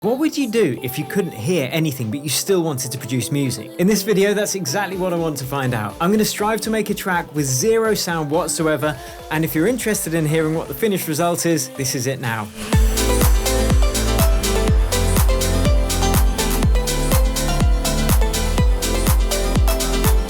What would you do if you couldn't hear anything but you still wanted to produce music? In this video, that's exactly what I want to find out. I'm going to strive to make a track with zero sound whatsoever, and if you're interested in hearing what the finished result is, this is it now.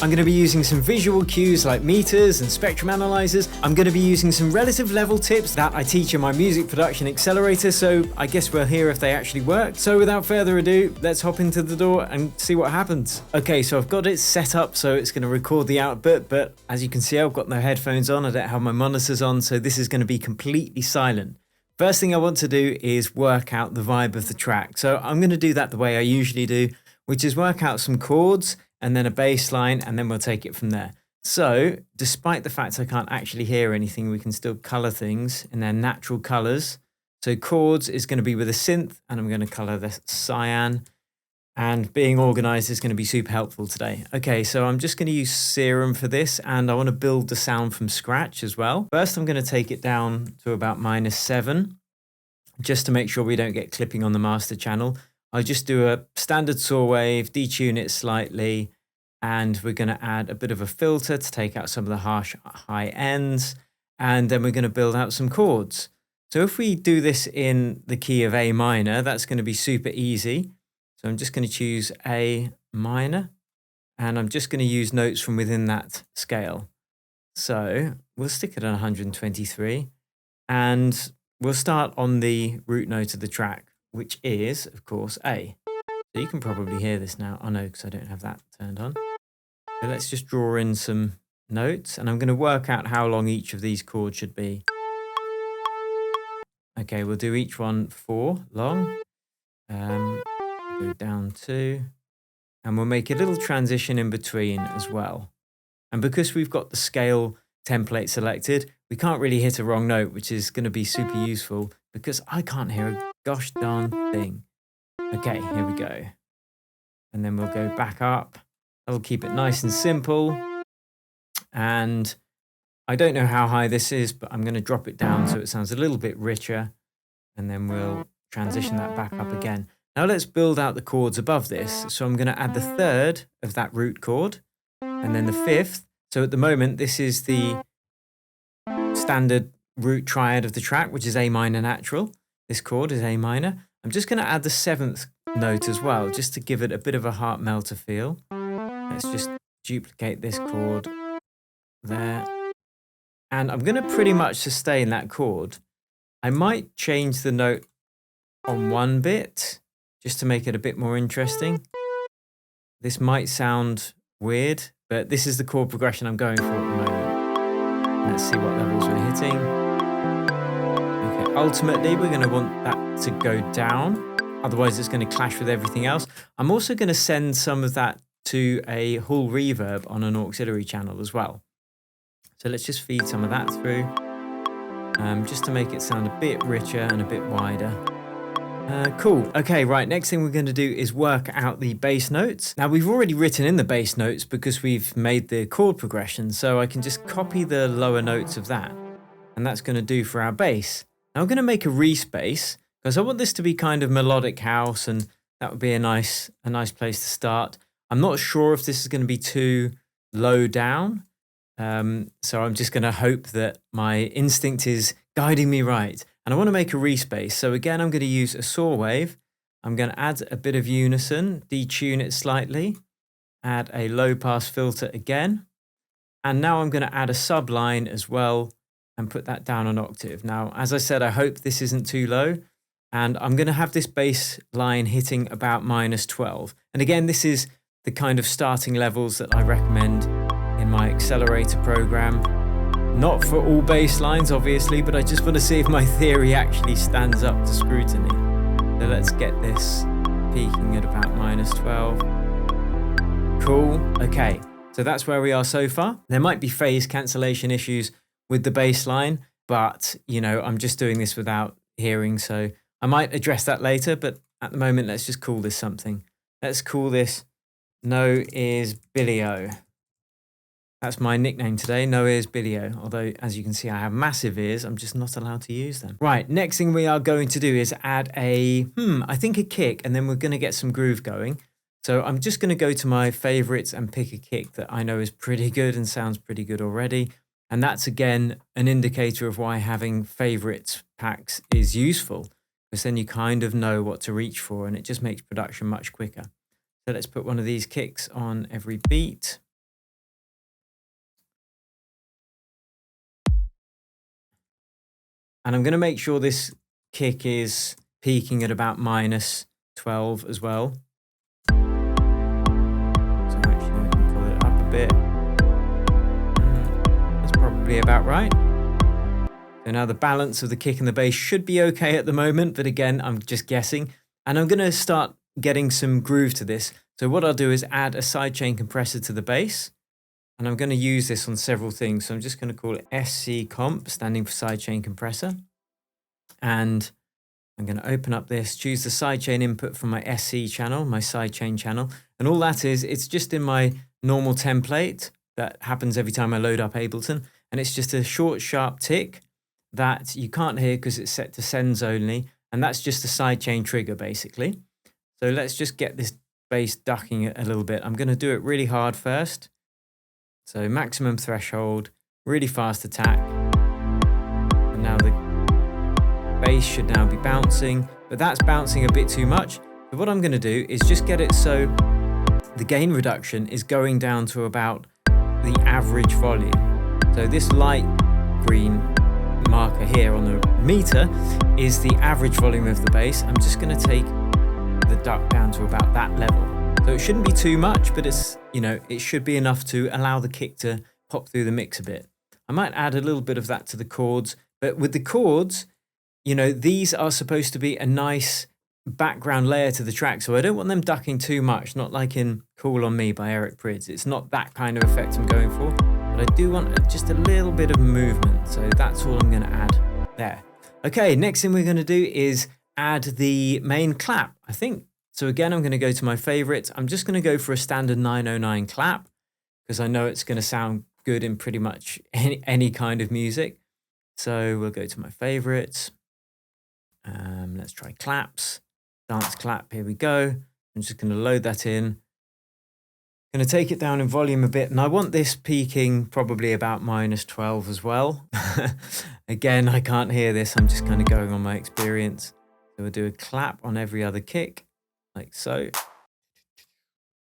I'm going to be using some visual cues like meters and spectrum analyzers. I'm going to be using some relative level tips that I teach in my music production accelerator, so I guess we'll hear if they actually work. So without further ado, let's hop into the door and see what happens. Okay, so I've got it set up so it's going to record the output, but as you can see, I've got no headphones on, I don't have my monitors on, so this is going to be completely silent. First thing I want to do is work out the vibe of the track. So I'm going to do that the way I usually do, which is work out some chords and then a bass line, and then we'll take it from there. So despite the fact I can't actually hear anything, we can still color things in their natural colors. So chords is going to be with a synth, and I'm going to color this cyan, and being organized is going to be super helpful today. Okay, so I'm just going to use Serum for this, and I want to build the sound from scratch as well. First, I'm going to take it down to about -7, just to make sure we don't get clipping on the master channel. I'll just do a standard saw wave, detune it slightly, and we're going to add a bit of a filter to take out some of the harsh high ends, and then we're going to build out some chords. So if we do this in the key of A minor, that's going to be super easy. So I'm just going to choose A minor, and I'm just going to use notes from within that scale. So we'll stick it at 123, and we'll start on the root note of the track, which is, of course, A. So you can probably hear this now. Oh no, because I don't have that turned on. So let's just draw in some notes, and I'm going to work out how long each of these chords should be. Okay, we'll do each one 4 long. Go down 2, and we'll make a little transition in between as well. And because we've got the scale template selected, we can't really hit a wrong note, which is going to be super useful because I can't hear a gosh darn thing. Okay, here we go. And then we'll go back up. I'll keep it nice and simple. And I don't know how high this is, but I'm going to drop it down so it sounds a little bit richer. And then we'll transition that back up again. Now let's build out the chords above this. So I'm going to add the 3rd of that root chord, and then the 5th. So at the moment, this is the standard root triad of the track, which is A minor natural. This chord is A minor. I'm just going to add the 7th note as well, just to give it a bit of a heart melter feel. Let's just duplicate this chord there. And I'm going to pretty much sustain that chord. I might change the note on one bit, just to make it a bit more interesting. This might sound weird, but this is the chord progression I'm going for at the moment. Let's see what levels we're hitting. Okay, ultimately, we're going to want that to go down. Otherwise, it's going to clash with everything else. I'm also going to send some of that to a Hall reverb on an auxiliary channel as well. So let's just feed some of that through, just to make it sound a bit richer and a bit wider. Cool. Okay, right. Next thing we're going to do is work out the bass notes. Now, we've already written in the bass notes because we've made the chord progression, so I can just copy the lower notes of that, and that's going to do for our bass. Now, I'm going to make a respace because I want this to be kind of melodic house, and that would be a nice place to start. I'm not sure if this is going to be too low down, so I'm just going to hope that my instinct is guiding me right. And I want to make a respace. So again, I'm going to use a saw wave. I'm going to add a bit of unison, detune it slightly, add a low pass filter again. And now I'm going to add a subline as well and put that down an octave. Now, as I said, I hope this isn't too low. And I'm going to have this bass line hitting about -12. And again, this is the kind of starting levels that I recommend in my accelerator program. Not for all bass lines, obviously, but I just want to see if my theory actually stands up to scrutiny. So let's get this peaking at about -12. Cool. Okay, so that's where we are so far. There might be phase cancellation issues with the bass line, but, you know, I'm just doing this without hearing, so I might address that later, but at the moment, let's just call this something. Let's call this No is Billy-O. That's my nickname today, No Ears Video. Although, as you can see, I have massive ears. I'm just not allowed to use them. Right, next thing we are going to do is add I think a kick, and then we're going to get some groove going. So I'm just going to go to my favorites and pick a kick that I know is pretty good and sounds pretty good already. And that's, again, an indicator of why having favorites packs is useful, because then you kind of know what to reach for, and it just makes production much quicker. So let's put one of these kicks on every beat. And I'm going to make sure this kick is peaking at about -12 as well. So actually I can pull it up a bit. That's probably about right. So now the balance of the kick and the bass should be okay at the moment, but again, I'm just guessing. And I'm going to start getting some groove to this. So what I'll do is add a sidechain compressor to the bass. And I'm going to use this on several things. So I'm just going to call it SC Comp, standing for sidechain compressor. And I'm going to open up this, choose the sidechain input from my SC channel, my sidechain channel. And all that is, it's just in my normal template that happens every time I load up Ableton. And it's just a short, sharp tick that you can't hear because it's set to sends only. And that's just a sidechain trigger, basically. So let's just get this bass ducking a little bit. I'm going to do it really hard first. So maximum threshold, really fast attack. And now the bass should now be bouncing, but that's bouncing a bit too much. So what I'm going to do is just get it so the gain reduction is going down to about the average volume. So this light green marker here on the meter is the average volume of the bass. I'm just going to take the duck down to about that level. So it shouldn't be too much, but it's, it should be enough to allow the kick to pop through the mix a bit. I might add a little bit of that to the chords, but with the chords, these are supposed to be a nice background layer to the track. So I don't want them ducking too much, not like in Cool on Me by Eric Prydz. It's not that kind of effect I'm going for, but I do want just a little bit of movement. So that's all I'm going to add there. Okay, next thing we're going to do is add the main clap, I think. So again, I'm going to go to my favorites. I'm just going to go for a standard 909 clap because I know it's going to sound good in pretty much any kind of music. So we'll go to my favorites. Let's try claps, dance clap. Here we go. I'm just going to load that in. I'm going to take it down in volume a bit. And I want this peaking probably about -12 as well. Again, I can't hear this. I'm just kind of going on my experience. So we'll do a clap on every other kick. Like so,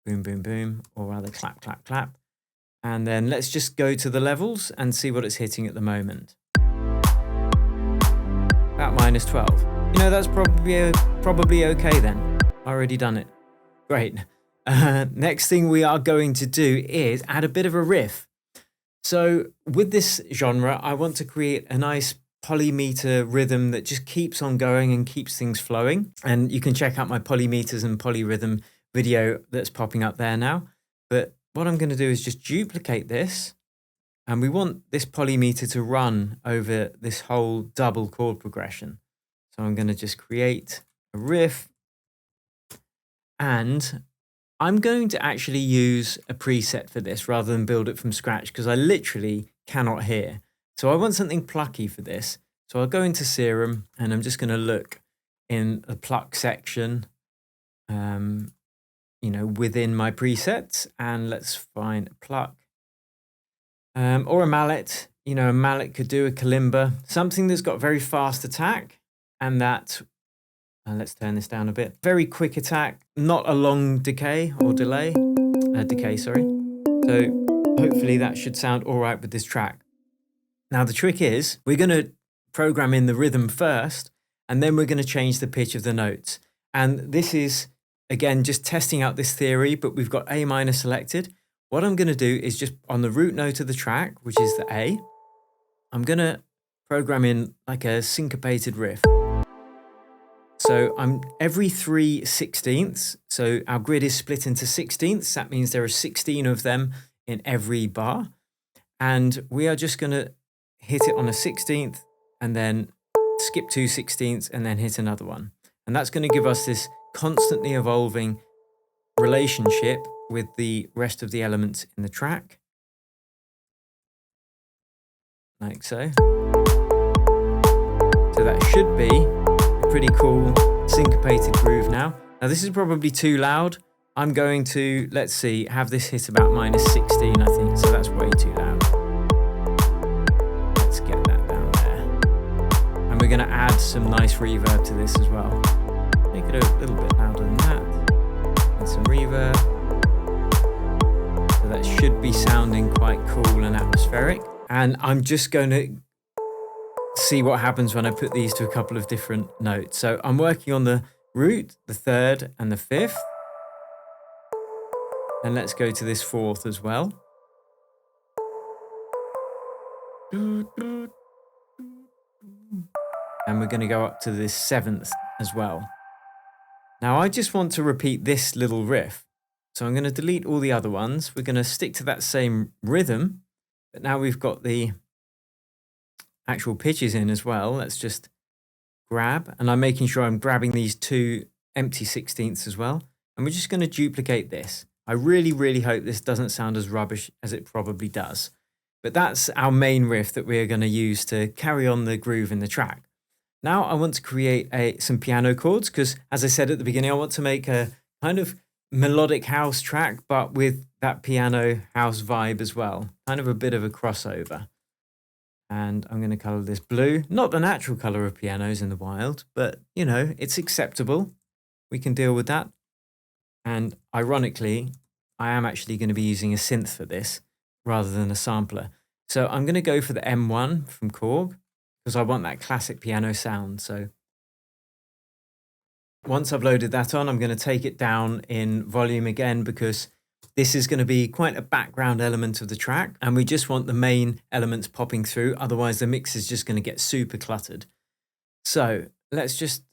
boom, boom, boom, or rather clap, clap, clap. And then let's just go to the levels and see what it's hitting at the moment. About -12. That's probably okay then. Already done it. Great. Next thing we are going to do is add a bit of a riff. So with this genre, I want to create a nice polymeter rhythm that just keeps on going and keeps things flowing. And you can check out my polymeters and polyrhythm video that's popping up there now. But what I'm going to do is just duplicate this. And we want this polymeter to run over this whole double chord progression. So I'm going to just create a riff. And I'm going to actually use a preset for this rather than build it from scratch because I literally cannot hear. So I want something plucky for this. So I'll go into Serum and I'm just going to look in the pluck section, within my presets, and let's find a pluck or a mallet. A mallet could do a kalimba, something that's got very fast attack and that, let's turn this down a bit, very quick attack, not a long decay or delay, sorry. So hopefully that should sound all right with this track. Now, the trick is we're going to program in the rhythm first, and then we're going to change the pitch of the notes. And this is, again, just testing out this theory, but we've got A minor selected. What I'm going to do is just on the root note of the track, which is the A, I'm going to program in like a syncopated riff. So I'm every 3/16ths. So our grid is split into 16ths. That means there are 16 of them in every bar. And we are just going to hit it on a 16th and then skip 2/16ths and then hit another one. And that's going to give us this constantly evolving relationship with the rest of the elements in the track. like so. So that should be a pretty cool syncopated groove now. Now this is probably too loud. I'm going to, let's see, have this hit about -16, I think. So that's way too loud. Let's get that down there. And we're going to add some nice reverb to this as well. Make it a little bit louder than that. And some reverb. So that should be sounding quite cool and atmospheric. And I'm just going to see what happens when I put these to a couple of different notes. So I'm working on the root, the third, and the fifth. And let's go to this fourth as well. And we're going to go up to this seventh as well. Now I just want to repeat this little riff. So I'm going to delete all the other ones. We're going to stick to that same rhythm, but now we've got the actual pitches in as well. Let's just grab, and I'm making sure I'm grabbing these 2 empty 16ths as well. And we're just going to duplicate this. I really, really hope this doesn't sound as rubbish as it probably does. But that's our main riff that we're going to use to carry on the groove in the track. Now I want to create some piano chords because, as I said at the beginning, I want to make a kind of melodic house track, but with that piano house vibe as well. Kind of a bit of a crossover. And I'm going to color this blue. Not the natural color of pianos in the wild, but, you know, it's acceptable. We can deal with that. And ironically, I am actually going to be using a synth for this rather than a sampler. So I'm going to go for the M1 from Korg because I want that classic piano sound. So once I've loaded that on, I'm going to take it down in volume again because this is going to be quite a background element of the track. And we just want the main elements popping through. Otherwise, the mix is just going to get super cluttered. So let's just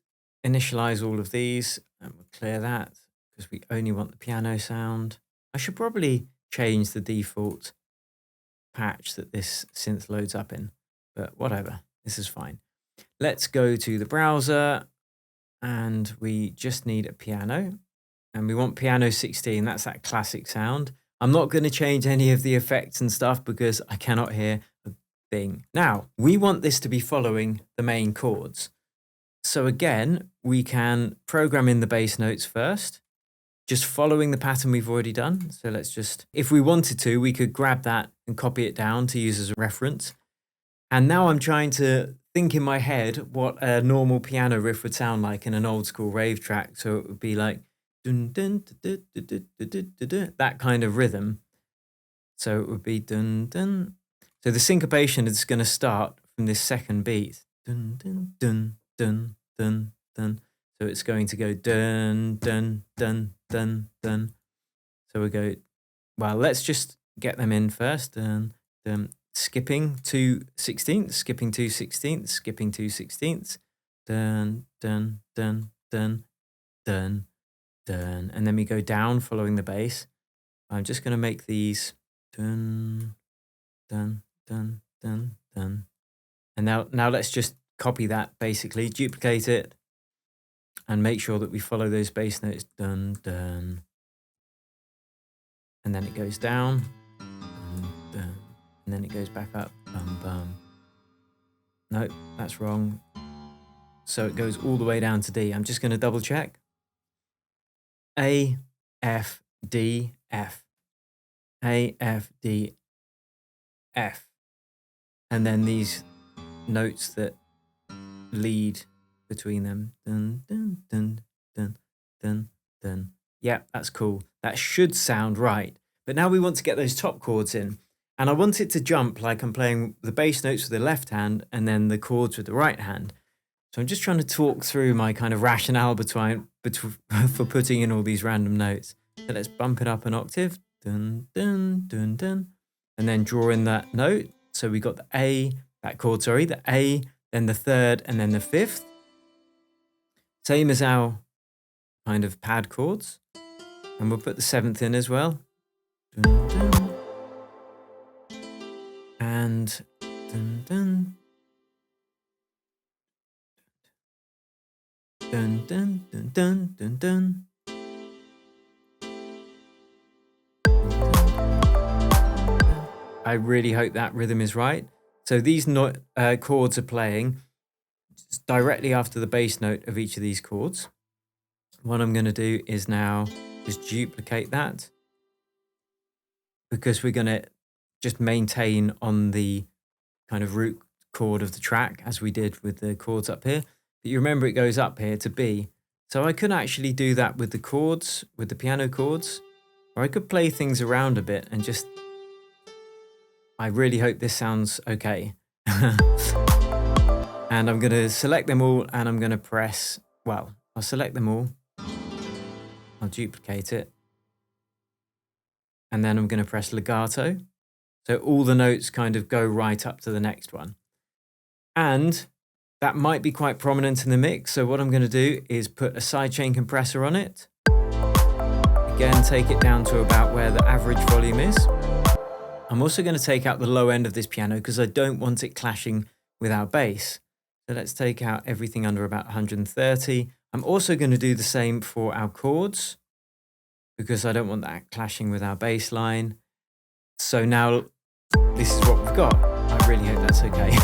initialize all of these and we'll clear that, because we only want the piano sound. I should probably change the default patch that this synth loads up in, but whatever, this is fine. Let's go to the browser and we just need a piano and we want piano 16. That's that classic sound. I'm not going to change any of the effects and stuff because I cannot hear a thing. Now, we want this to be following the main chords. So again, we can program in the bass notes first, just following the pattern we've already done. So let's just, if we wanted to, we could grab that and copy it down to use as a reference. And now I'm trying to think in my head what a normal piano riff would sound like in an old school rave track. So it would be like dun, dun, dun, dun, dun, dun, dun, dun, dun, that kind of rhythm. So it would be dun, dun. So the syncopation is going to start from this second beat. Dun, dun, dun, dun, dun, dun. So it's going to go dun, dun, dun, dun, dun. So we go, well, let's just get them in first. Dun, dun. Skipping 2 16ths, skipping 2 16ths, skipping 2 16ths. Dun, dun, dun, dun, dun, dun. And then we go down following the bass. I'm just going to make these dun, dun, dun, dun, dun. And now let's just copy that basically, duplicate it, and make sure that we follow those bass notes, dun, dun. And then it goes down, dun, dun. And then it goes back up, bum, bum. No, that's wrong. So it goes all the way down to D. I'm just going to double check. A, F, D, F. A, F, D, F. And then these notes that lead between them. Dun, dun, dun, dun, dun, dun. Yeah, that's cool. That should sound right. But now we want to get those top chords in. And I want it to jump like I'm playing the bass notes with the left hand and then the chords with the right hand. So I'm just trying to talk through my kind of rationale for putting in all these random notes. So let's bump it up an octave. Dun, dun, dun, dun. And then draw in that note. So we got the A, that chord, sorry, the A, then the third, and then the fifth. Same as our kind of pad chords. And we'll put the seventh in as well. Dun, dun. And dun, dun, dun, dun, dun, dun, dun, dun. I really hope that rhythm is right. So these chords are playing directly after the bass note of each of these chords. What I'm going to do is now just duplicate that, because we're going to just maintain on the kind of root chord of the track as we did with the chords up here. But you remember it goes up here to B. So I could actually do that with the chords, with the piano chords, or I could play things around a bit and just, I really hope this sounds okay. And I'm going to select them all and I'm going to press, well, I'll select them all. I'll duplicate it. And then I'm going to press legato. So all the notes kind of go right up to the next one. And that might be quite prominent in the mix. So what I'm going to do is put a sidechain compressor on it. Again, take it down to about where the average volume is. I'm also going to take out the low end of this piano because I don't want it clashing with our bass. So let's take out everything under about 130. I'm also going to do the same for our chords because I don't want that clashing with our bass line. So now this is what we've got. I really hope that's okay.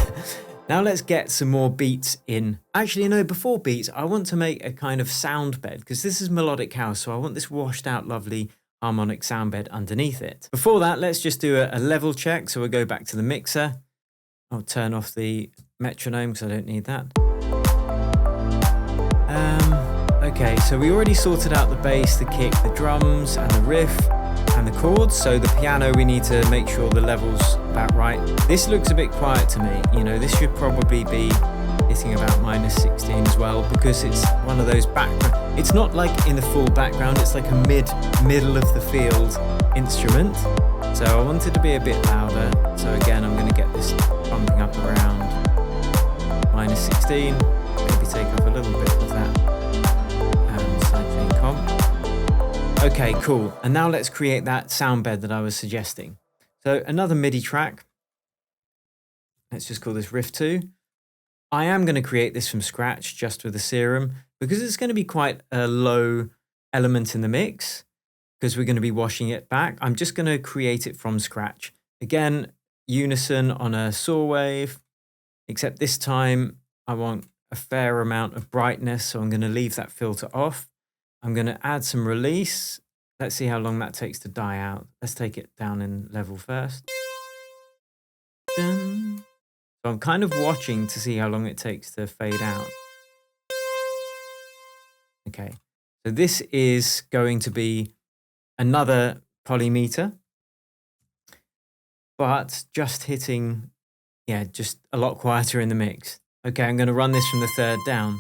Now let's get some more beats in. Actually, no, before beats, I want to make a kind of sound bed because this is melodic house. So I want this washed out, lovely harmonic sound bed underneath it. Before that, let's just do a level check. So we'll go back to the mixer. I'll turn off the metronome because I don't need that. Okay, so we already sorted out the bass, the kick, the drums, and the riff, and the chords. So the piano, we need to make sure the level's about right. This looks a bit quiet to me. You know, this should probably be hitting about -16 as well, because it's one of those background. It's not like in the full background, it's like a middle of the field instrument. So I want it to be a bit louder. So again, I'm going to get this bumping up around -16. Maybe take off a little bit of that sidechain comp. Okay, cool. And now let's create that sound bed that I was suggesting. So another MIDI track. Let's just call this Riff 2. I am going to create this from scratch just with a serum because it's going to be quite a low element in the mix because we're going to be washing it back. I'm just going to create it from scratch. Again, unison on a saw wave, except this time I want a fair amount of brightness, so I'm going to leave that filter off. I'm going to add some release. Let's see how long that takes to die out. Let's take it down in level first. Dun. So I'm kind of watching to see how long it takes to fade out. Okay, so this is going to be another polymeter, but just hitting, yeah, just a lot quieter in the mix. Okay, I'm going to run this from the third down.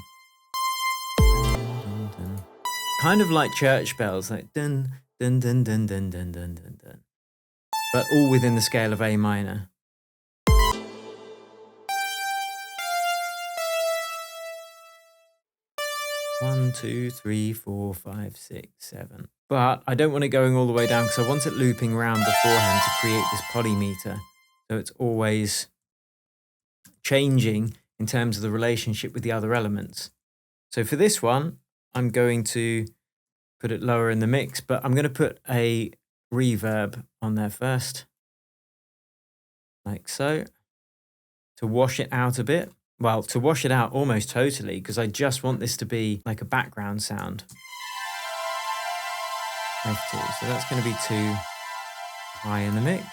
Kind of like church bells, like dun, dun, dun, dun, dun, dun, dun, dun, dun. But all within the scale of A minor. One, two, three, four, five, six, seven. But I don't want it going all the way down because I want it looping around beforehand to create this polymeter. So it's always changing in terms of the relationship with the other elements. So for this one, I'm going to put it lower in the mix, but I'm going to put a reverb on there first, like so, to wash it out a bit. Well, to wash it out almost totally, because I just want this to be like a background sound. F2, so that's going to be too high in the mix.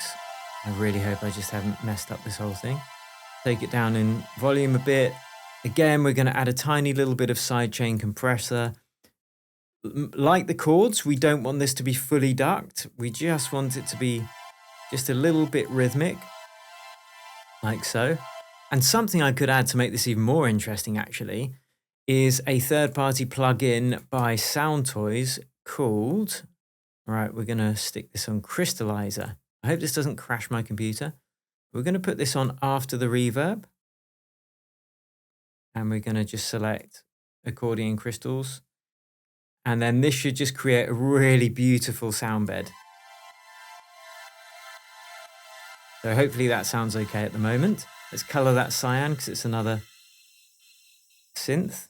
I really hope I just haven't messed up this whole thing. Take it down in volume a bit. Again, we're going to add a tiny little bit of sidechain compressor. Like the chords, we don't want this to be fully ducked. We just want it to be just a little bit rhythmic, like so. And something I could add to make this even more interesting, actually, is a third-party plugin by Soundtoys called... Right, we're going to stick this on Crystallizer. I hope this doesn't crash my computer. We're going to put this on after the reverb. And we're going to just select accordion crystals. And then this should just create a really beautiful sound bed. So hopefully that sounds okay at the moment. Let's color that cyan because it's another synth.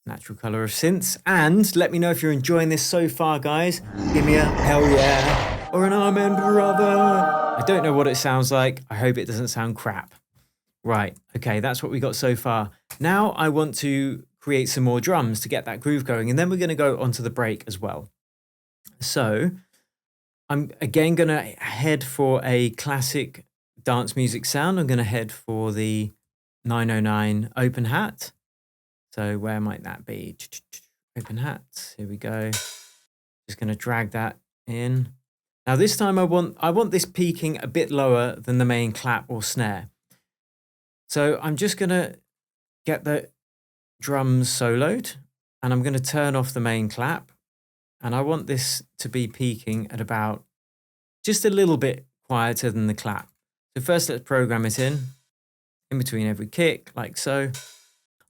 Natural color of synths. And let me know if you're enjoying this so far, guys. Give me a hell yeah or an amen, brother. I don't know what it sounds like. I hope it doesn't sound crap. Right, okay, that's what we got so far. Now I want to create some more drums to get that groove going, and then we're going to go onto the break as well. So I'm again going to head for a classic dance music sound. I'm going to head for the 909 open hat. So where might that be? Open hat, here we go. Just going to drag that in. Now this time I want this peaking a bit lower than the main clap or snare. So I'm just going to get the drums soloed, and I'm going to turn off the main clap, and I want this to be peaking at about just a little bit quieter than the clap. So first let's program it in between every kick, like so.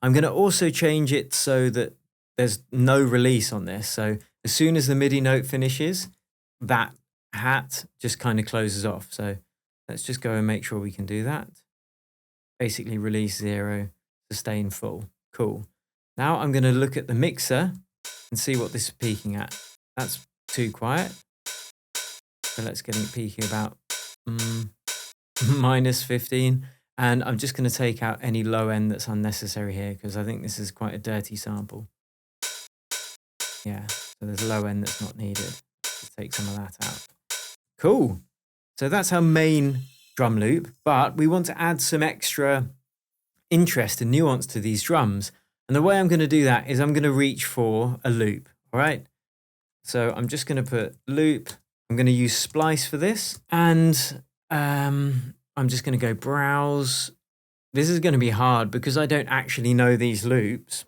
I'm going to also change it so that there's no release on this. So as soon as the MIDI note finishes, that hat just kind of closes off. So let's just go and make sure we can do that. Basically release 0, sustain full. Cool. Now I'm going to look at the mixer and see what this is peaking at. That's too quiet. So let's get it peaking about minus 15. And I'm just going to take out any low end that's unnecessary here, because I think this is quite a dirty sample. Yeah, so there's a low end that's not needed. Just take some of that out. Cool. So that's our main drum loop, but we want to add some extra interest and nuance to these drums. And the way I'm going to do that is I'm going to reach for a loop. All right. So I'm just going to put loop. I'm going to use splice for this. And I'm just going to go browse. This is going to be hard because I don't actually know these loops.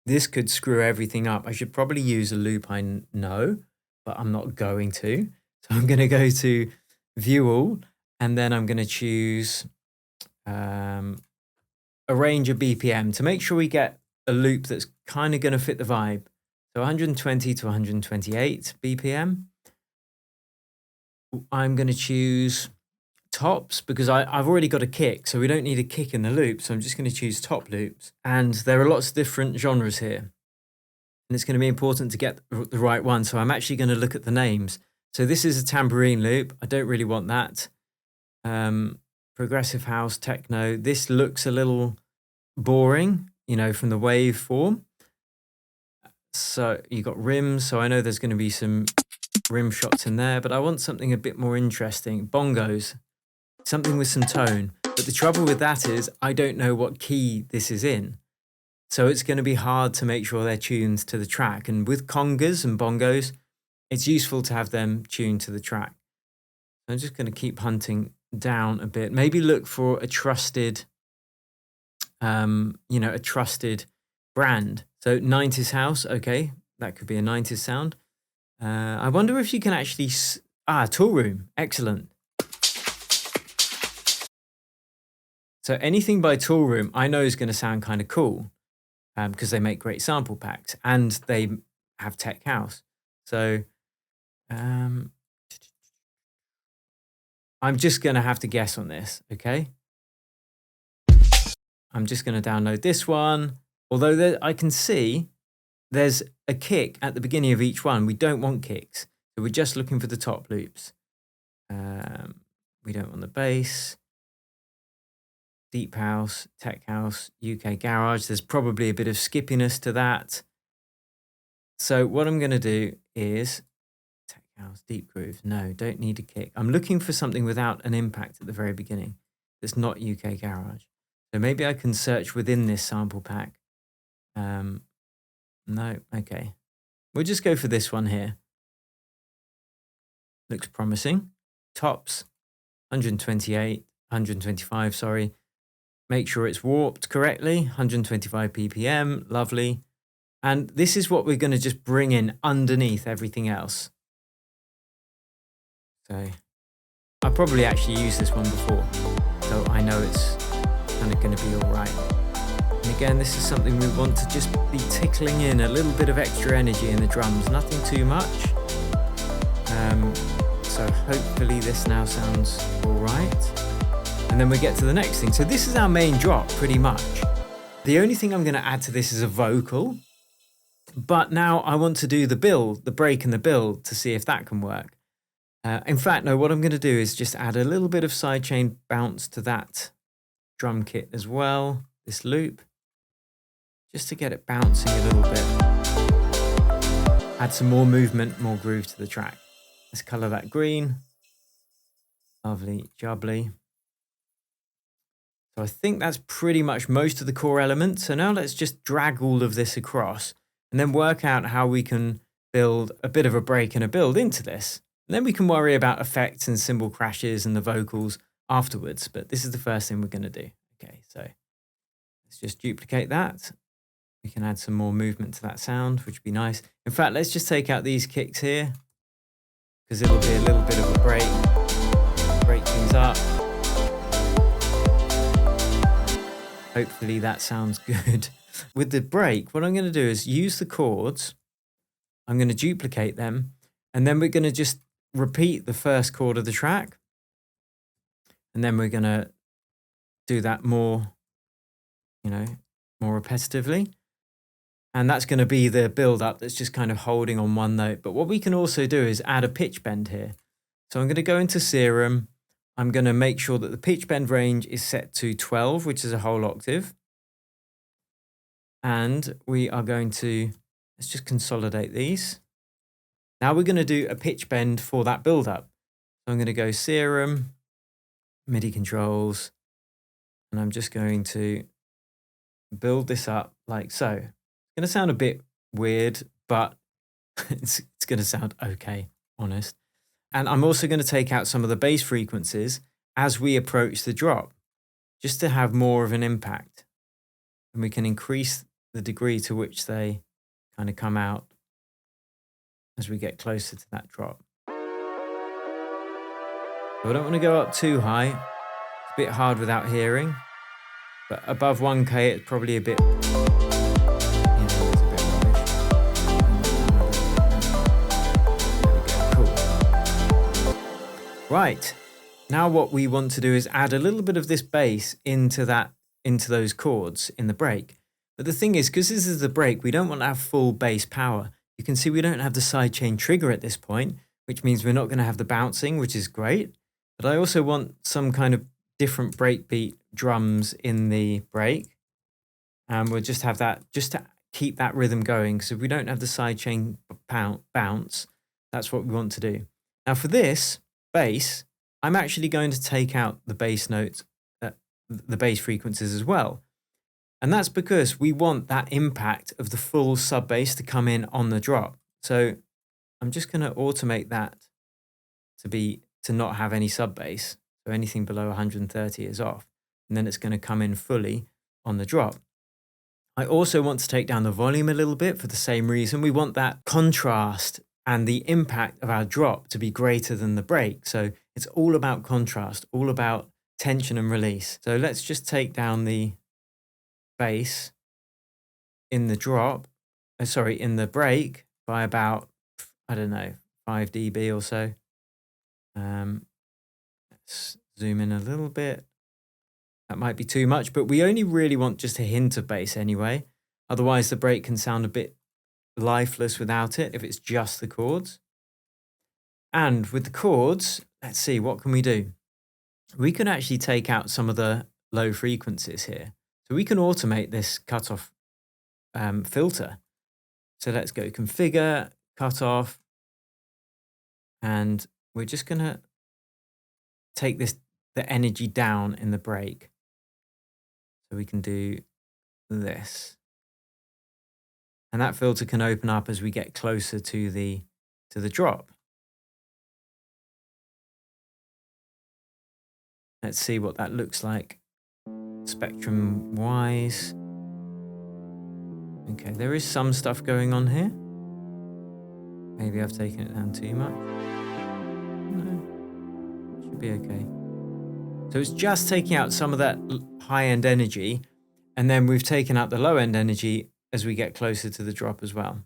This could screw everything up. I should probably use a loop I know, but I'm not going to. So I'm going to go to view all, and then I'm going to choose arrange a BPM to make sure we get a loop that's kind of going to fit the vibe. So 120 to 128 BPM. I'm going to choose tops because I've already got a kick, so we don't need a kick in the loop. So I'm just going to choose top loops. And there are lots of different genres here. And it's going to be important to get the right one. So I'm actually going to look at the names. So this is a tambourine loop. I don't really want that. Progressive house, techno. This looks a little boring, you know, from the waveform. So you got rims. So I know there's going to be some rim shots in there, but I want something a bit more interesting. Bongos, something with some tone. But the trouble with that is I don't know what key this is in. So it's going to be hard to make sure they're tuned to the track. And with congas and bongos, it's useful to have them tuned to the track. I'm just going to keep hunting down a bit. Maybe look for a trusted, a trusted brand. So 90s house, okay, that could be a 90s sound. I wonder if you can actually, Tool Room, excellent. So anything by Tool Room I know is going to sound kind of cool because they make great sample packs and they have tech house. So I'm just going to have to guess on this, okay? I'm just going to download this one. Although I can see there's a kick at the beginning of each one. We don't want kicks. So we're just looking for the top loops. We don't want the bass. Deep house, tech house, UK garage. There's probably a bit of skippiness to that. So what I'm going to do is tech house, deep groove. No, don't need a kick. I'm looking for something without an impact at the very beginning. That's not UK garage. So maybe I can search within this sample pack. No, okay. We'll just go for this one here. Looks promising. Tops, 128, 125, sorry. Make sure it's warped correctly, 125 ppm, lovely. And this is what we're going to just bring in underneath everything else. So I probably actually used this one before, so I know it's kind of going to be all right. And again, this is something we want to just be tickling in a little bit of extra energy in the drums, nothing too much. So hopefully this now sounds all right. And then we get to the next thing. So this is our main drop pretty much. The only thing I'm going to add to this is a vocal. But now I want to do the build, the break and the build to see if that can work. In fact, no, what I'm going to do is just add a little bit of sidechain bounce to that drum kit as well, this loop, just to get it bouncing a little bit. Add some more movement, more groove to the track. Let's color that green. Lovely, jubbly. So I think that's pretty much most of the core elements. So now let's just drag all of this across and then work out how we can build a bit of a break and a build into this. And then we can worry about effects and cymbal crashes and the vocals afterwards. But this is the first thing we're going to do. Okay, so let's just duplicate that. We can add some more movement to that sound, which would be nice. In fact, let's just take out these kicks here because it'll be a little bit of a break things up. Hopefully that sounds good. With the break, what I'm going to do is use the chords. I'm going to duplicate them, and then we're going to just repeat the first chord of the track. And then we're going to do that more, more repetitively. And that's going to be the build up that's just kind of holding on one note. But what we can also do is add a pitch bend here. So I'm going to go into Serum. I'm going to make sure that the pitch bend range is set to 12, which is a whole octave. And we are going to, let's just consolidate these. Now we're going to do a pitch bend for that build up. So I'm going to go Serum, MIDI controls, and I'm just going to build this up like so. It's going to sound a bit weird, but it's going to sound okay, honest. And I'm also going to take out some of the bass frequencies as we approach the drop, just to have more of an impact. And we can increase the degree to which they kind of come out as we get closer to that drop. So I don't want to go up too high. It's a bit hard without hearing, but above 1K, it's probably a bit, it's a bit rubbish. There we go, cool. Right, now what we want to do is add a little bit of this bass into those chords in the break. But the thing is, because this is the break, we don't want to have full bass power. You can see we don't have the sidechain trigger at this point, which means we're not going to have the bouncing, which is great. But I also want some kind of different breakbeat drums in the break. And we'll just have that just to keep that rhythm going. Because if we don't have the sidechain bounce, that's what we want to do. Now for this bass, I'm actually going to take out the bass notes, the bass frequencies as well. And that's because we want that impact of the full sub bass to come in on the drop. So I'm just going to automate that to not have any sub bass. So anything below 130 is off. And then it's going to come in fully on the drop. I also want to take down the volume a little bit for the same reason. We want that contrast and the impact of our drop to be greater than the break. So it's all about contrast, all about tension and release. So let's just take down the bass in the in the break by about, I don't know, 5 dB or so. Let's zoom in a little bit. That might be too much, but we only really want just a hint of bass anyway. Otherwise the break can sound a bit lifeless without it if it's just the chords. And with the chords, let's see, what can we do? We can actually take out some of the low frequencies here. So we can automate this cutoff filter. So let's go configure, cutoff, and we're just going to take the energy down in the break. So we can do this. And that filter can open up as we get closer to the drop. Let's see what that looks like spectrum wise. Okay, there is some stuff going on here. Maybe I've taken it down too much. No, should be okay. So it's just taking out some of that high-end energy, and then we've taken out the low-end energy as we get closer to the drop as well.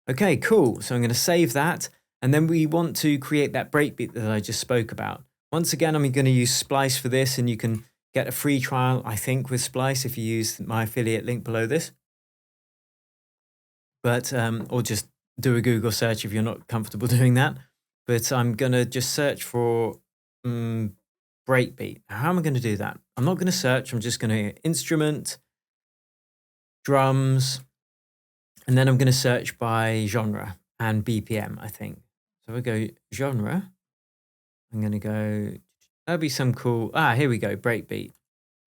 Okay, cool. So I'm going to save that, and then we want to create that breakbeat that I just spoke about. Once again, I'm going to use Splice for this, and you can get a free trial, I think, with Splice if you use my affiliate link below this. But, or just do a Google search if you're not comfortable doing that. But I'm going to just search for breakbeat. How am I going to do that? I'm not going to search. I'm just going to instrument, drums, and then I'm going to search by genre and BPM, I think. So if I go genre, I'm going to go, that'll be some cool, here we go, breakbeat.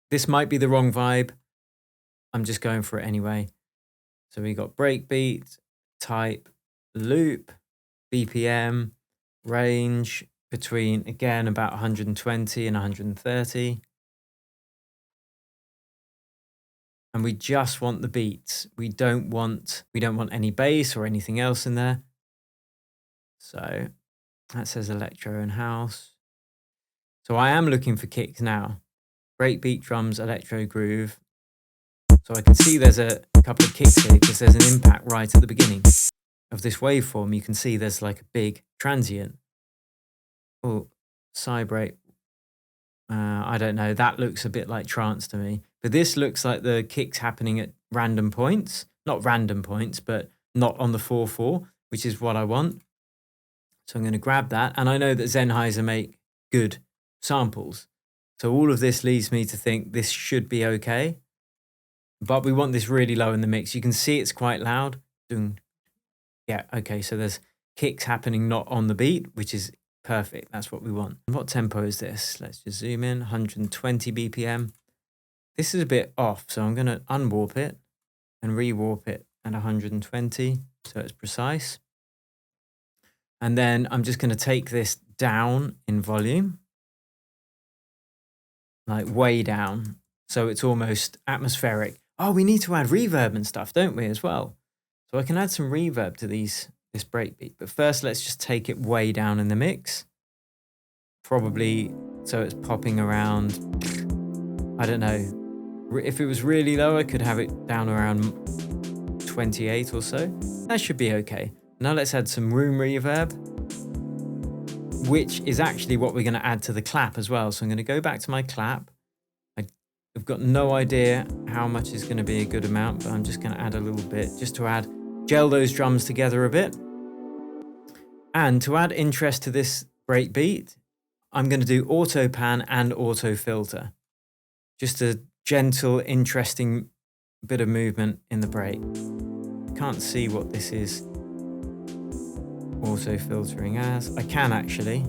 This might be the wrong vibe. I'm just going for it anyway. So we got breakbeat, type, loop, BPM, range between, again, about 120 and 130. And we just want the beats. We don't want any bass or anything else in there. So that says electro and house. So I am looking for kicks now. Breakbeat, drums, electro, groove. So I can see there's a couple of kicks here because there's an impact right at the beginning of this waveform. You can see there's like a big transient. Oh, side break. I don't know. That looks a bit like trance to me. But this looks like the kick's happening at random points. Not random points, but not on the 4/4, which is what I want. So I'm going to grab that. And I know that Sennheiser make good samples. So all of this leads me to think this should be okay. But we want this really low in the mix. You can see it's quite loud. Yeah, okay. So there's kicks happening not on the beat, which is perfect. That's what we want. What tempo is this? Let's just zoom in. 120 BPM. This is a bit off, so I'm going to unwarp it and rewarp it at 120 so it's precise. And then I'm just going to take this down in volume, like way down, so it's almost atmospheric. Oh, we need to add reverb and stuff, don't we, as well? So I can add some reverb to this breakbeat. But first, let's just take it way down in the mix. Probably so it's popping around, I don't know. If it was really low, I could have it down around 28 or so. That should be okay. Now let's add some room reverb, which is actually what we're going to add to the clap as well. So I'm going to go back to my clap. I've got no idea how much is going to be a good amount, but I'm just going to add a little bit just to gel those drums together a bit. And to add interest to this breakbeat, I'm going to do auto pan and auto filter. Just a gentle, interesting bit of movement in the break. Can't see what this is auto filtering as. I can actually.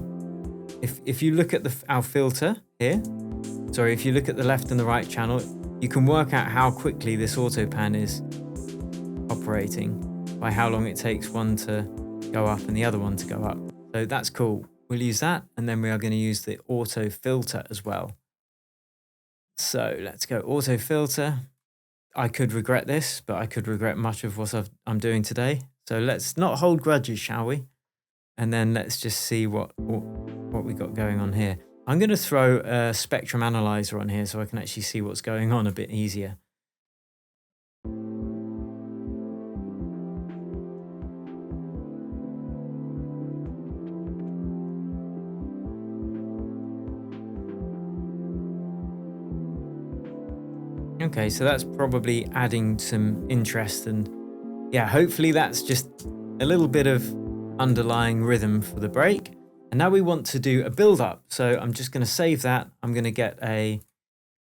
If you look at our filter here, sorry, if you look at the left and the right channel, you can work out how quickly this auto pan is operating by how long it takes one to go up and the other one to go up. So that's cool. We'll use that, and then we are going to use the auto filter as well. So let's go auto filter. I could regret this, but I could regret much of what I'm doing today. So let's not hold grudges, shall we? And then let's just see what we got going on here. I'm going to throw a spectrum analyzer on here so I can actually see what's going on a bit easier. Okay, so that's probably adding some interest, and yeah, hopefully that's just a little bit of underlying rhythm for the break. And now we want to do a build up. So I'm just going to save that. I'm going to get a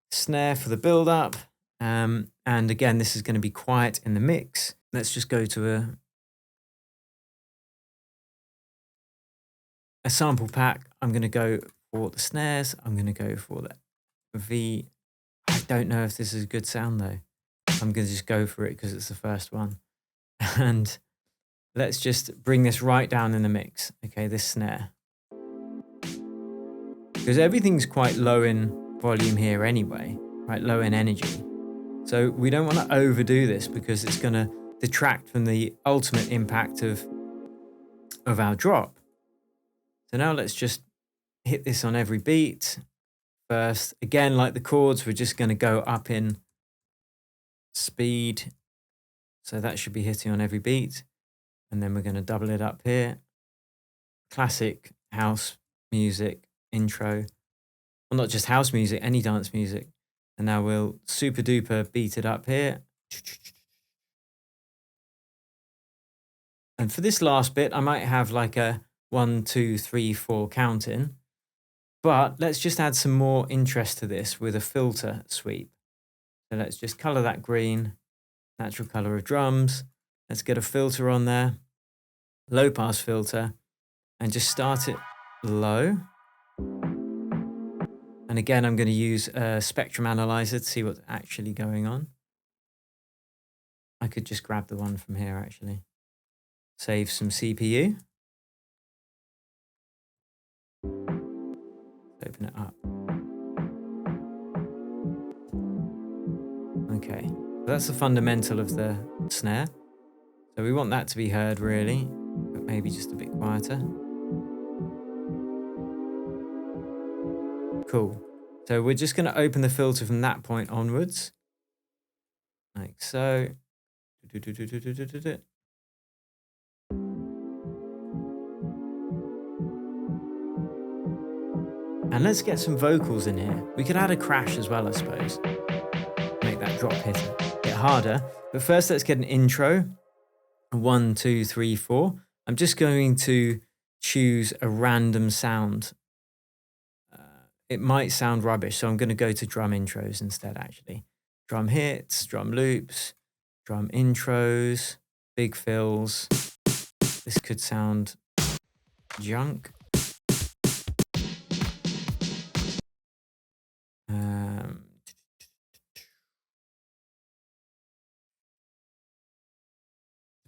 snare for the build up. And again, this is going to be quiet in the mix. Let's just go to a sample pack. I'm going to go for the snares. I'm going to go for the V. I don't know if this is a good sound though. I'm going to just go for it because it's the first one. And let's just bring this right down in the mix. Okay, this snare. Because everything's quite low in volume here anyway, right? Low in energy. So we don't want to overdo this because it's going to detract from the ultimate impact of our drop. So now let's just hit this on every beat. First, again, like the chords, we're just going to go up in speed. So that should be hitting on every beat. And then we're going to double it up here. Classic house music intro. Well, not just house music, any dance music. And now we'll super duper beat it up here. And for this last bit, I might have like a 1, 2, 3, 4 count in. But let's just add some more interest to this with a filter sweep. So let's just color that green, natural color of drums. Let's get a filter on there, low pass filter, and just start it low. And again, I'm going to use a spectrum analyzer to see what's actually going on. I could just grab the one from here, actually. Save some CPU. Open it up. Okay, so that's the fundamental of the snare. So we want that to be heard really, but maybe just a bit quieter. Cool. So we're just going to open the filter from that point onwards. Like so. And let's get some vocals in here. We could add a crash as well, I suppose. Make that drop hit a bit harder. But first, let's get an intro. 1, 2, 3, 4. I'm just going to choose a random sound. It might sound rubbish, so I'm going to go to drum intros instead, actually. Drum hits, drum loops, drum intros, big fills. This could sound junk.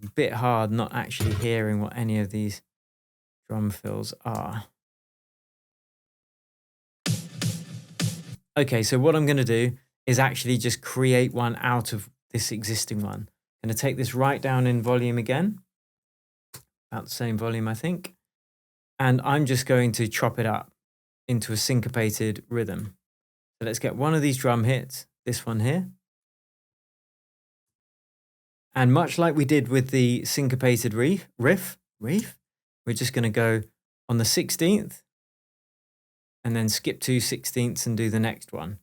A bit hard not actually hearing what any of these drum fills are. Okay, so what I'm going to do is actually just create one out of this existing one. I'm going to take this right down in volume again, about the same volume, I think. And I'm just going to chop it up into a syncopated rhythm. So let's get one of these drum hits, this one here. And much like we did with the syncopated riff, we're just going to go on the 16th and then skip 2 16ths and do the next one.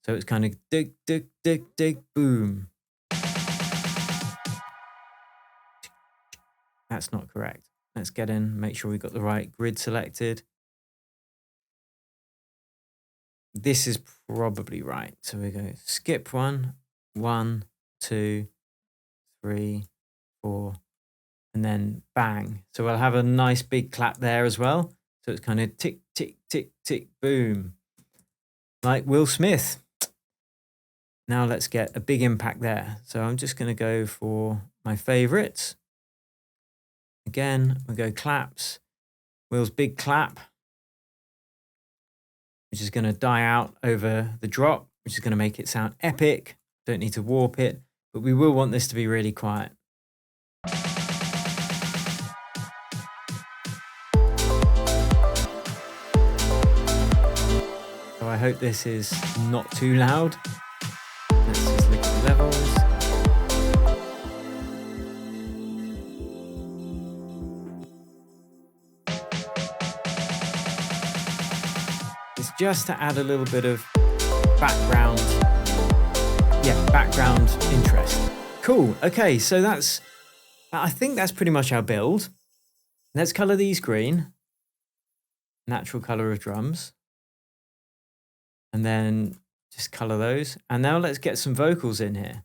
So it's kind of dig, dig, dig, dig, boom. That's not correct. Let's get in, make sure we got the right grid selected. This is probably right. So we go skip 1, 1, 2, 3, 4, and then bang. So we'll have a nice big clap there as well. So it's kind of tick, tick, tick, tick, boom. Like Will Smith. Now let's get a big impact there. So I'm just going to go for my favorites. Again, we'll go claps. Will's big clap, which is going to die out over the drop, which is going to make it sound epic. Don't need to warp it, but we will want this to be really quiet. So I hope this is not too loud. Let's just look at the levels. It's just to add a little bit of background interest. Cool. Okay, so I think that's pretty much our build. Let's color these green. Natural color of drums. And then just color those. And now let's get some vocals in here.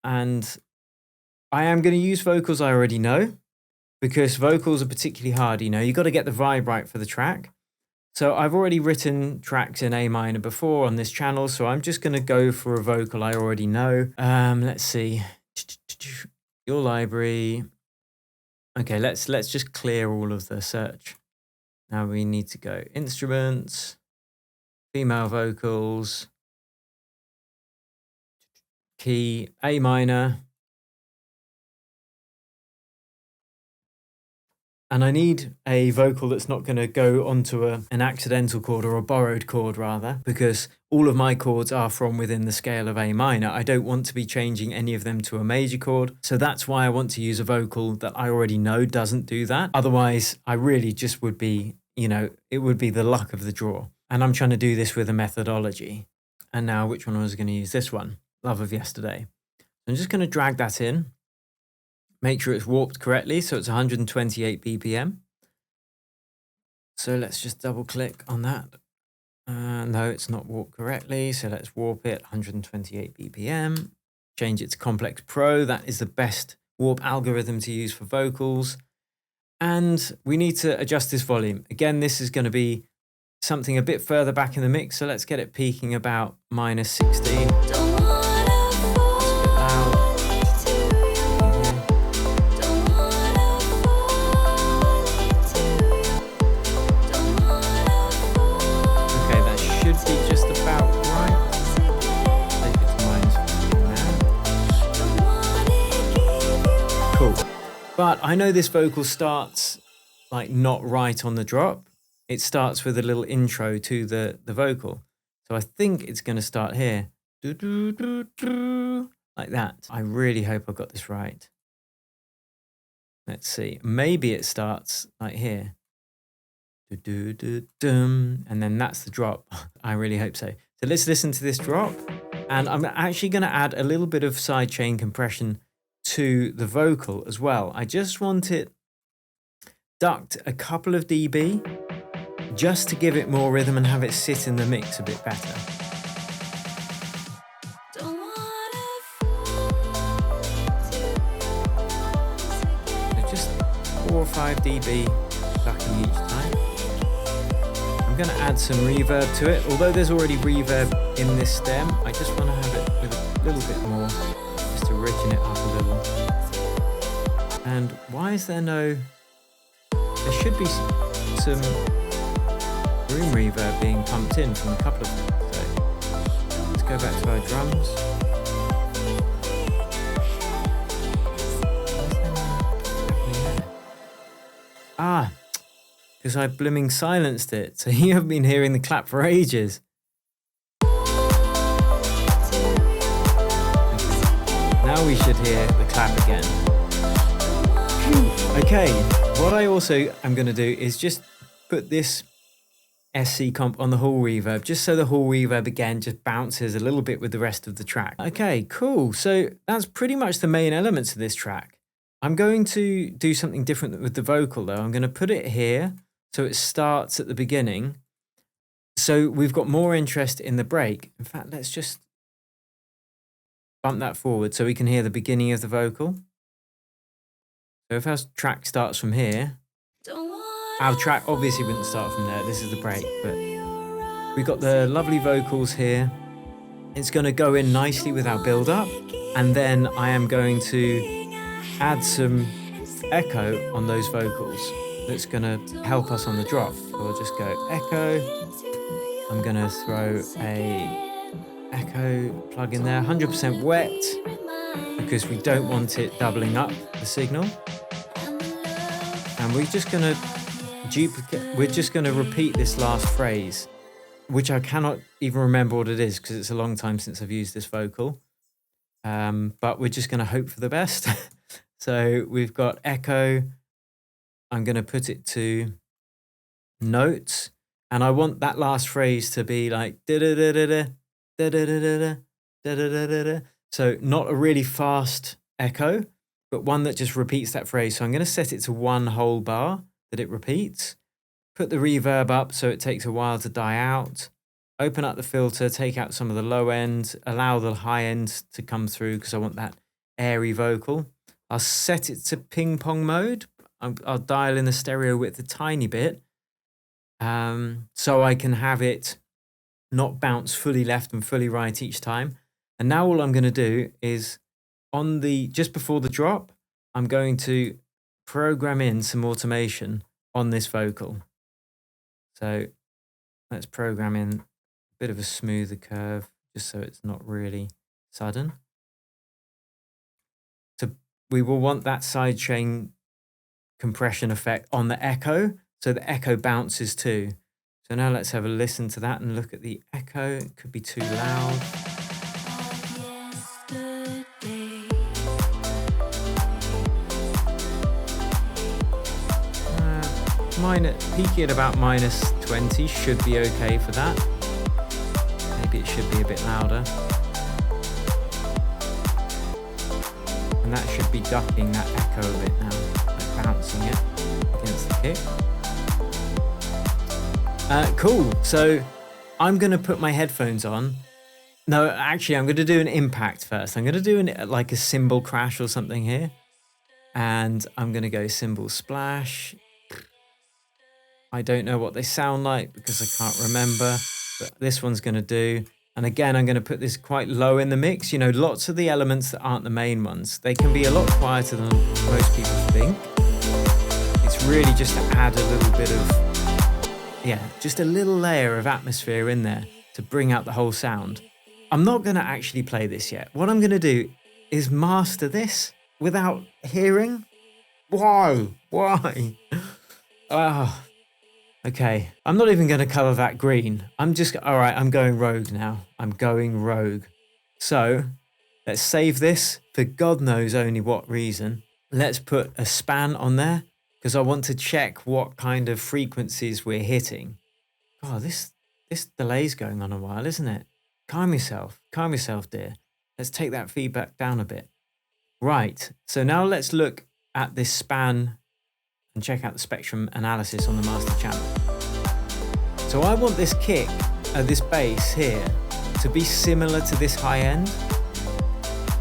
And I am going to use vocals I already know, because vocals are particularly hard. You know, you got to get the vibe right for the track. So I've already written tracks in A minor before on this channel, so I'm just going to go for a vocal I already know. Let's see. Your library. Okay, let's just clear all of the search. Now we need to go instruments, female vocals, key, A minor. And I need a vocal that's not going to go onto an accidental chord, or a borrowed chord rather, because all of my chords are from within the scale of A minor. I don't want to be changing any of them to a major chord. So that's why I want to use a vocal that I already know doesn't do that. Otherwise, I really just would be, you know, it would be the luck of the draw. And I'm trying to do this with a methodology. And now which one was I going to use? This one, Love of Yesterday. I'm just going to drag that in. Make sure it's warped correctly, so it's 128 BPM. So let's just double click on that. No, it's not warped correctly. So let's warp it 128 BPM, change it to Complex Pro. That is the best warp algorithm to use for vocals. And we need to adjust this volume. Again, this is going to be something a bit further back in the mix. So let's get it peaking about -16. But I know this vocal starts like not right on the drop. It starts with a little intro to the vocal. So I think it's going to start here. Like that. I really hope I got this right. Let's see. Maybe it starts like here. And then that's the drop. I really hope so. So let's listen to this drop. And I'm actually going to add a little bit of sidechain compression to the vocal as well. I just want it ducked a couple of dB just to give it more rhythm and have it sit in the mix a bit better. So just 4 or 5 dB ducking each time. I'm going to add some reverb to it. Although there's already reverb in this stem, I just want to have it with a little bit more, just to richen it up a little. And why is there no... There should be some room reverb being pumped in from a couple of them. So let's go back to our drums. Ah, because I blooming silenced it. So you haven't been hearing the clap for ages. Now we should hear the clap again. Okay, what I also am going to do is just put this SC comp on the hall reverb, just so the hall reverb again just bounces a little bit with the rest of the track. Okay, cool. So that's pretty much the main elements of this track. I'm going to do something different with the vocal though. I'm going to put it here so it starts at the beginning. So we've got more interest in the break. In fact, let's just bump that forward so we can hear the beginning of the vocal. So if our track starts from here, our track obviously wouldn't start from there. This is the break, but we've got the lovely vocals here. It's going to go in nicely with our build-up, and then I am going to add some echo on those vocals. That's going to help us on the drop. So we'll just go echo. I'm going to throw a echo plug in there, 100% wet, because we don't want it doubling up the signal. And we're just going to repeat this last phrase, which I cannot even remember what it is because it's a long time since I've used this vocal. But we're just going to hope for the best. So we've got echo. I'm going to put it to notes, and I want that last phrase to be like da da da da da da da da da da da da da. So not a really fast echo, but one that just repeats that phrase. So I'm going to set it to one whole bar that it repeats. Put the reverb up so it takes a while to die out. Open up the filter, take out some of the low end, allow the high end to come through because I want that airy vocal. I'll set it to ping pong mode. I'll dial in the stereo width a tiny bit so I can have it not bounce fully left and fully right each time. And now all I'm going to do is just before the drop, I'm going to program in some automation on this vocal. So let's program in a bit of a smoother curve just so it's not really sudden. So we will want that sidechain compression effect on the echo, so the echo bounces too. So now let's have a listen to that and look at the echo. It could be too loud. Peaking at about -20 should be okay for that. Maybe it should be a bit louder. And that should be ducking that echo a bit now, like bouncing it against the kick. Cool. So I'm going to put my headphones on. No, actually, I'm going to do an impact first. I'm going to do like a cymbal crash or something here. And I'm going to go cymbal splash. I don't know what they sound like because I can't remember, but this one's going to do. And again, I'm going to put this quite low in the mix. You know, lots of the elements that aren't the main ones, they can be a lot quieter than most people think. It's really just to add a little bit of, yeah, just a little layer of atmosphere in there to bring out the whole sound. I'm not going to actually play this yet. What I'm going to do is master this without hearing. Why? Oh, okay. I'm not even going to color that green. I'm going rogue now. I'm going rogue. So let's save this for God knows only what reason. Let's put a span on there because I want to check what kind of frequencies we're hitting. Oh, this delay's going on a while, isn't it? Calm yourself, dear. Let's take that feedback down a bit. Right, so now let's look at this span and check out the spectrum analysis on the master channel. So I want this kick, this bass here, to be similar to this high end.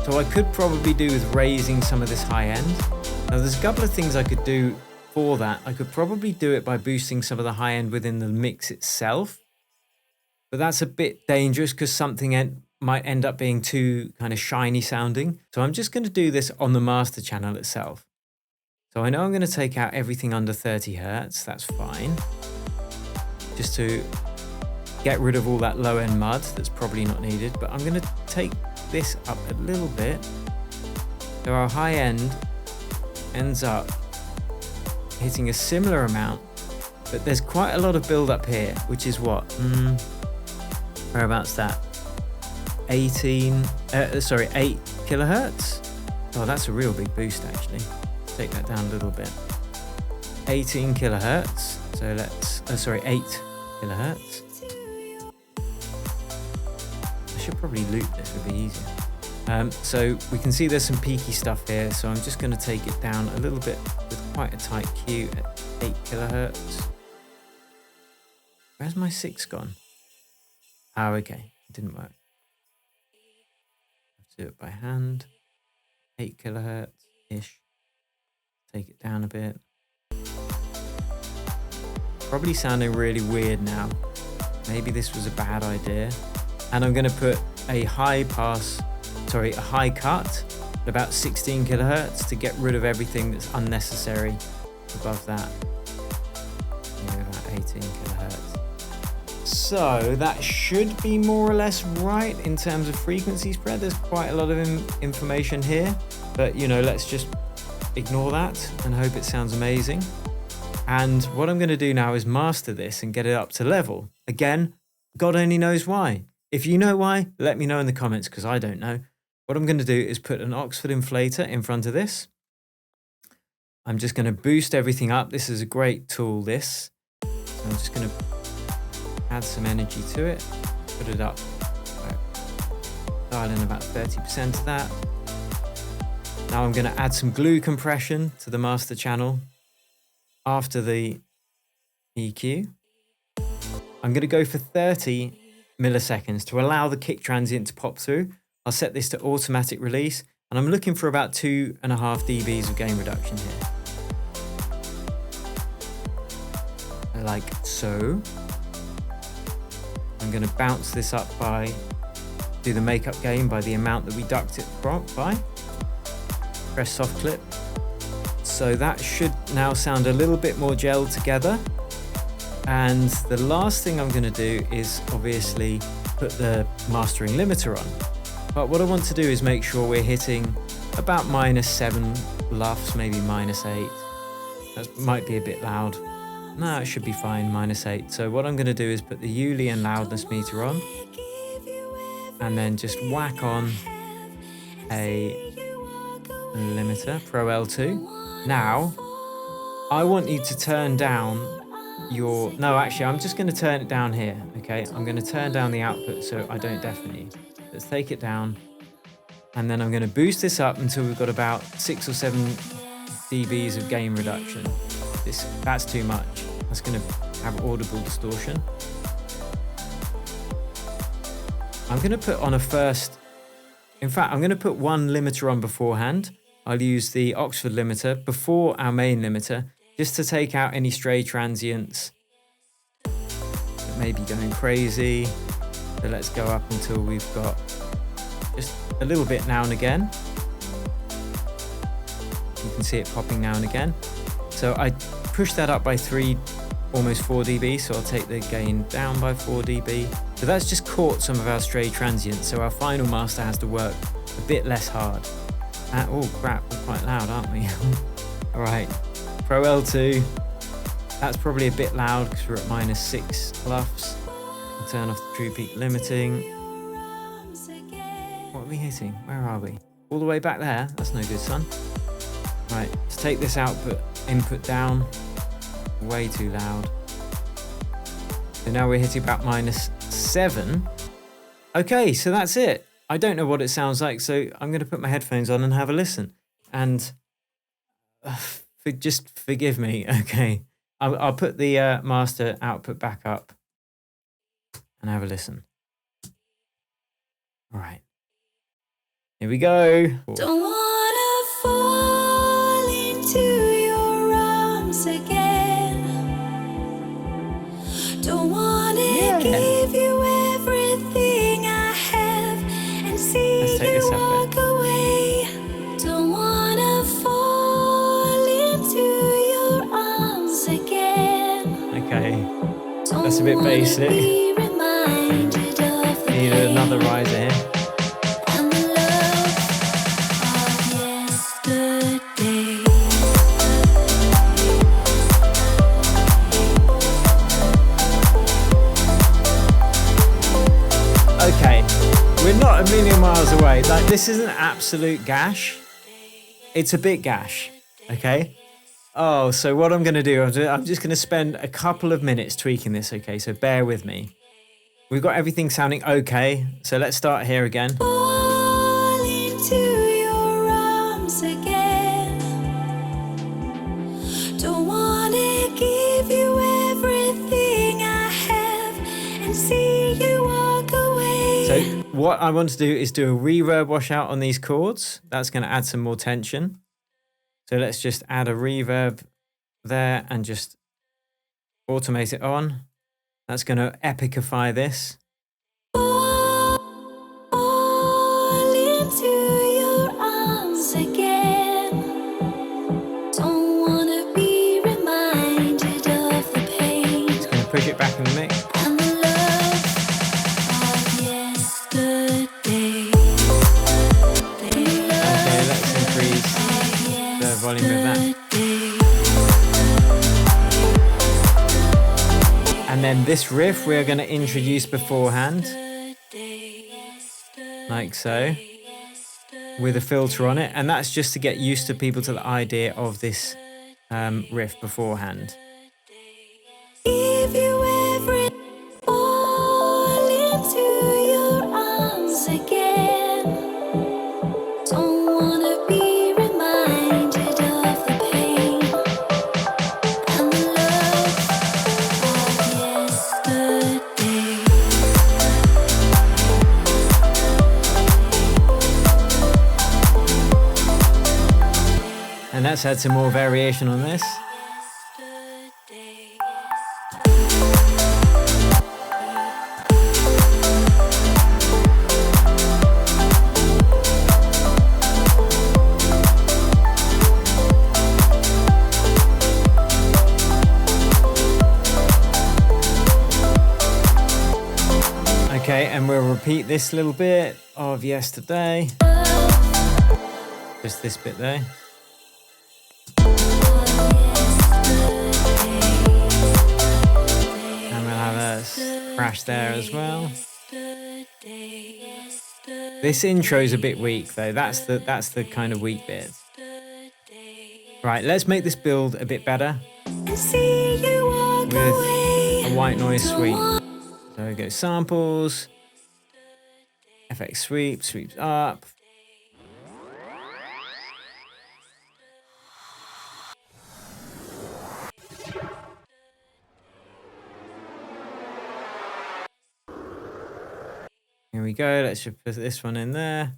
So I could probably do with raising some of this high end. Now there's a couple of things I could do for that. I could probably do it by boosting some of the high end within the mix itself. But that's a bit dangerous because something might end up being too kind of shiny sounding. So I'm just going to do this on the master channel itself. So I know I'm going to take out everything under 30 Hertz. That's fine. Just to get rid of all that low end mud that's probably not needed. But I'm going to take this up a little bit. So our high end ends up hitting a similar amount. But there's quite a lot of build up here, which is what? Whereabouts that? 8 kilohertz. Oh, that's a real big boost actually. Take that down a little bit. 18 kilohertz. So let's, 8 kilohertz. I should probably loop this, would be easier. So we can see there's some peaky stuff here. So I'm just going to take it down a little bit with quite a tight Q at 8 kilohertz. Where's my 6 gone? Oh, okay. It didn't work. Let's do it by hand. 8 kilohertz-ish. Take it down a bit. Probably sounding really weird now. Maybe this was a bad idea. And I'm going to put a high cut at about 16 kilohertz to get rid of everything that's unnecessary above that. About 18 kilohertz. So that should be more or less right in terms of frequency spread. There's quite a lot of information here, but you know, let's just ignore that and hope it sounds amazing. And what I'm going to do now is master this and get it up to level. Again, God only knows why. If you know why, let me know in the comments because I don't know. What I'm going to do is put an Oxford inflator in front of this. I'm just going to boost everything up. This is a great tool, this. So I'm just going to add some energy to it, put it up, dial in about 30% of that. Now I'm going to add some glue compression to the master channel after the EQ. I'm going to go for 30 milliseconds to allow the kick transient to pop through. I'll set this to automatic release and I'm looking for about 2.5 dBs of gain reduction here. Like so. I'm going to bounce this up do the makeup gain by the amount that we ducked it by. Press soft clip. So that should now sound a little bit more gelled together. And the last thing I'm going to do is obviously put the mastering limiter on. But what I want to do is make sure we're hitting about -7 LUFS, maybe -8. That might be a bit loud. No, it should be fine, -8. So what I'm going to do is put the Ulian loudness meter on and then just whack on a limiter, Pro L2. Now, I want you to turn down I'm just going to turn it down here, okay? I'm going to turn down the output so I don't deafen you. Let's take it down and then I'm going to boost this up until we've got about 6 or 7 dBs of gain reduction. That's too much. That's going to have audible distortion. I'm going to put on a first, in fact, I'm going to put one limiter on beforehand. I'll use the Oxford limiter before our main limiter, just to take out any stray transients that may be going crazy. So let's go up until we've got just a little bit now and again. You can see it popping now and again. So I push that up by almost 4 dB, so I'll take the gain down by 4 dB. So that's just caught some of our stray transients, so our final master has to work a bit less hard. Oh crap, we're quite loud, aren't we? All right, Pro L2, that's probably a bit loud because we're at -6 LUFS. I'll turn off the true peak limiting. What are we hitting? Where are we? All the way back there? That's no good, son. Right, let's take this input down. Way too loud. So now we're hitting about -7. Okay, so that's it. I don't know what it sounds like, so I'm going to put my headphones on and have a listen. And just forgive me, okay? I'll put the master output back up and have a listen. All right. Here we go. Don't wanna fall into your arms again. Don't wanna give you everything I have and see you walk away. Don't wanna fall into your arms again. Okay, that's a bit basic. Need another riser here. Okay, we're not a million miles away. Like, this is an absolute gash. It's a bit gash, okay? Oh, so what I'm going to do, I'm just going to spend a couple of minutes tweaking this, okay? So bear with me. We've got everything sounding okay, so let's start here again. Fall into your arms again. Don't wanna give you everything I have and see you walk away. So what I want to do is do a reverb washout on these chords. That's going to add some more tension. So let's just add a reverb there and just automate it on. That's going to epicify this. Fall into your arms again. Don't wanna be reminded of the pain. Just going to push it back in the mix. And the love of yesterday. Okay, let's increase the volume of that. And then this riff we're going to introduce beforehand, like so, with a filter on it. And that's just to get used to people to the idea of this riff beforehand. Give you every fall into your arms again. Don't wanna be reminded of the pain and the love of yesterday. And let's add some more variation on this. Okay, and we'll repeat this little bit of yesterday. Just this bit there. And we'll have a crash there as well. This intro's a bit weak though. That's the kind of weak bit. Right, let's make this build a bit better with a white noise sweep. So we go samples, FX sweep, sweeps up. we go. Let's just put this one in there.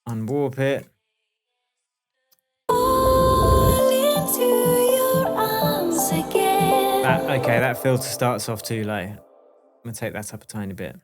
Unwarp it. Okay, that filter starts off too low. I'm gonna take that up a tiny bit.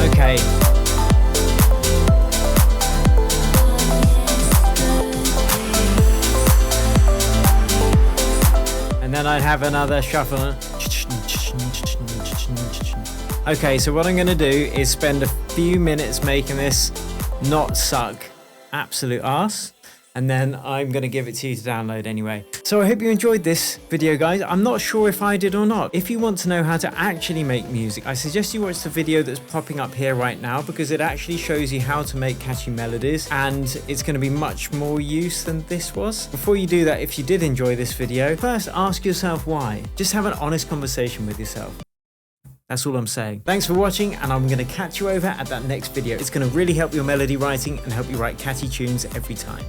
Okay. And then I'd have another shuffle. Okay, so what I'm going to do is spend a few minutes making this not suck absolute arse. And then I'm going to give it to you to download anyway. So I hope you enjoyed this video, guys. I'm not sure if I did or not. If you want to know how to actually make music, I suggest you watch the video that's popping up here right now, because it actually shows you how to make catchy melodies, and it's going to be much more use than this was. Before you do that, if you did enjoy this video, first ask yourself why. Just have an honest conversation with yourself. That's all I'm saying. Thanks for watching, and I'm going to catch you over at that next video. It's going to really help your melody writing and help you write catchy tunes every time.